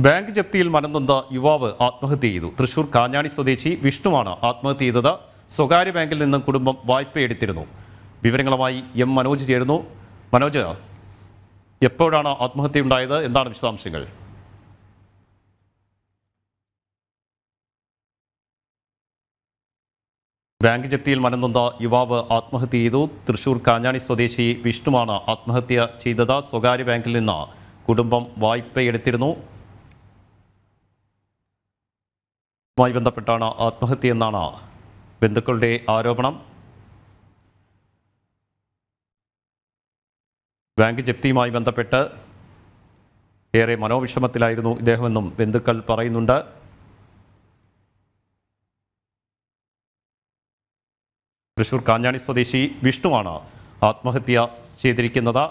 Bank ജപ്തിയിൽ മനംനൊന്ത യുവാവ് ആത്മഹത്യ ചെയ്തു. തൃശൂർ കാഞ്ഞാണി സ്വദേശി വിഷ്ണുവാണ് ആത്മഹത്യ ചെയ്തത്. സ്വകാര്യ ബാങ്കിൽ നിന്നും കുടുംബം വായ്പയെടുത്തിരുന്നു. വിവരങ്ങളുമായി എം മനോജ് ചേരുന്നു. മനോജ്, എപ്പോഴാണ് ആത്മഹത്യ ഉണ്ടായത്? എന്താണ് വിശദാംശങ്ങൾ? ബാങ്ക് ജപ്തിയിൽ മനംനൊന്ത യുവാവ് ആത്മഹത്യ ചെയ്തു. തൃശൂർ കാഞ്ഞാണി സ്വദേശി വിഷ്ണുവാണ് ആത്മഹത്യ ചെയ്തത്. സ്വകാര്യ ബാങ്കിൽ നിന്ന് കുടുംബം വായ്പയെടുത്തിരുന്നു. ുമായി ബന്ധപ്പെട്ടാണ് ആത്മഹത്യയെന്നാണ് ബന്ധുക്കളുടെ ആരോപണം. ബാങ്ക് ജപ്തിയുമായി ബന്ധപ്പെട്ട് ഏറെ മനോവിഷമത്തിലായിരുന്നു ഇദ്ദേഹമെന്നും ബന്ധുക്കൾ പറയുന്നുണ്ട്. തൃശൂർ കാഞ്ഞാണി സ്വദേശി വിഷ്ണുവാണ് ആത്മഹത്യ ചെയ്തിരിക്കുന്നത്.